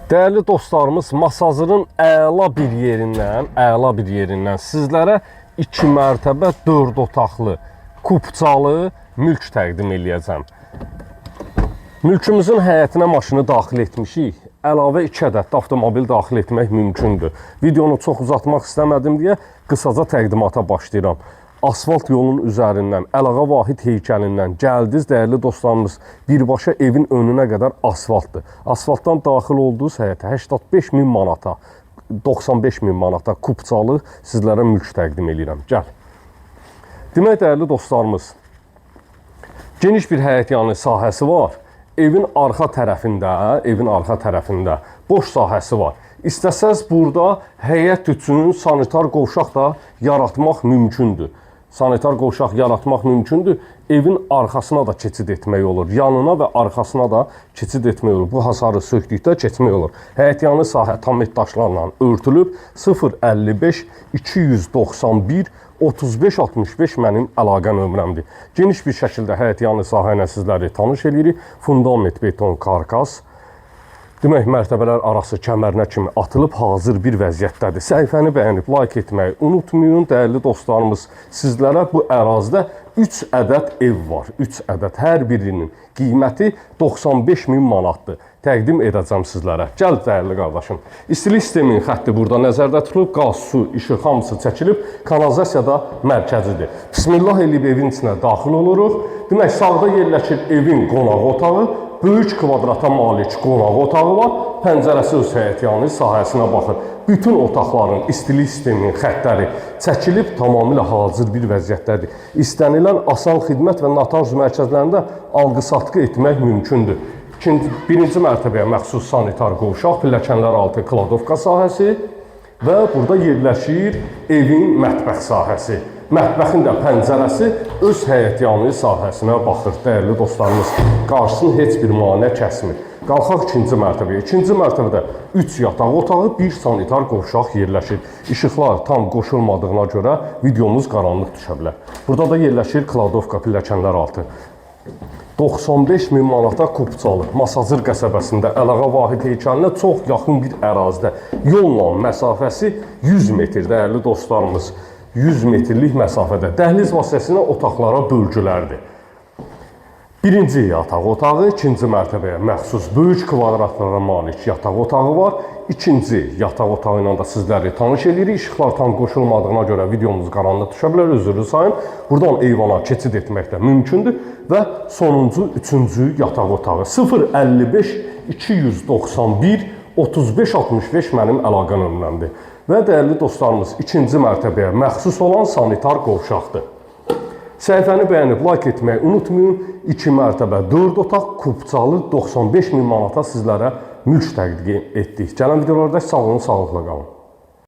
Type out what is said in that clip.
Değerli dostlarımız, Masazırın əla bir yerindən sizlərə 2 mərtəbə 4 otaqlı kupçalı mülk təqdim eləyəcəm. Mülkümüzün həyətinə maşını daxil etmişik. Əlavə 2 ədəd avtomobil daxil etmək mümkündür. Videonu çox uzatmaq istəmədim deyə qısaca təqdimata başlayıram. Asfalt yolun üzərindən, Əlağa Vahid heykəlindən gəldiniz, dəyərli dostlarımız, birbaşa evin önünə qədər asfaltdır. Asfaltdan daxil olduğunuz həyətə 85.000 manata, 95.000 manata kupçalı sizlərə mülk təqdim edirəm. Gəl. Demək, dəyərli dostlarımız, geniş bir həyətyanı sahəsi var. Evin arxa tərəfində boş sahəsi var. İstəsəz burada həyət üçün sanitar qovşaq da yaratmaq mümkündür. Evin arxasına da keçid etmək olur. Yanına və arxasına da keçid etmək olur. Bu hasarı sökdükdə keçmək olur. Həyətyanı sahə tammet daşlarla örtülüb. 055 291 35 65 mənim əlaqə nömrəmdir. Geniş bir şəkildə həyətyanı sahə ilə sizləri tanış edirik. Fundament beton karkas. Demək, mərtəbələr arası kəmərinə kimi atılıb hazır bir vəziyyətdədir. Səhifəni bəyənib, like etməyi unutmayın. Dəyərli dostlarımız, sizlərə bu ərazidə 3 ədəd ev var. 3 ədəd. Hər birinin qiyməti 95.000 manatdır. Təqdim edəcəm sizlərə. Gəl, dəyərli qardaşım. İstilik sistemin xətti burada nəzərdə tutulub. Qaz, su, işıq hamısı çəkilib. Kanalizasiya da mərkəzidir. Bismillah eləyib evin içinə daxil oluruq. Demək, sağda yerləşir evin qonaq otağı. Böyük kvadrata malik qonaq otağı var. Pəncərəsi öz həyətyanı sahəsinə baxır. Bütün otaqların istilik sisteminin xəttləri çəkilib, tamamilə hazır bir vəziyyətdədir. İstənilən asan xidmət və natanz mərkəzlərində alqı-satqı etmək mümkündür. Birinci mərtəbəyə məxsus sanitar qovşaq, pilləkənlər altı kladovka sahəsi və burada yerləşir evin mətbəx sahəsi. Mətbəxin də pəncərəsi öz həyətyanı sahəsinə baxır. Dəyərli dostlarımız, qarşısını heç bir maneə kəsmir. Qalxaq ikinci mərtəbəyə. İkinci mərtəbədə 3 yataq otağı, 1 sanitar qovşaq yerləşir. İşıqlar tam qoşulmadığına görə videomuz qaranlıq düşə bilər. Burada da yerləşir kladovka pilləkənlər altı. 95.000 manata kupçalı, Masazır qəsəbəsində Əlağa Vahid heykəlinə çox yaxın bir ərazidə. Yolla məsafəsi 100 metr, dəyərli dostlarımız. 100 metrlik məsafədə. Dəhliz vasitəsilə otaqlara bölgülərdir. Birinci yataq otağı, ikinci mərtəbəyə məxsus böyük kvadratlara malik yataq otağı var. İkinci yataq otağı ilə də sizləri tanış edirik. İşıqlar tam qoşulmadığına görə videomuz qaranlıq düşə bilər, özürlü sayın. Buradan eyvana keçid etmək də mümkündür. Və sonuncu, üçüncü yataq otağı 055 291 35 65 mənim əlaqə nömrəmdir. Və dəyərli dostlarımız, ikinci mərtəbəyə məxsus olan sanitar qovşaqdır. Səhifəni bəyənib, like etməyi unutmayın. 2 mərtəbə 4 otaq kupçalı 95.000 manata sizlərə mülk təqdim etdik. Gələn videolarda sağ olun, sağlıqla qalın.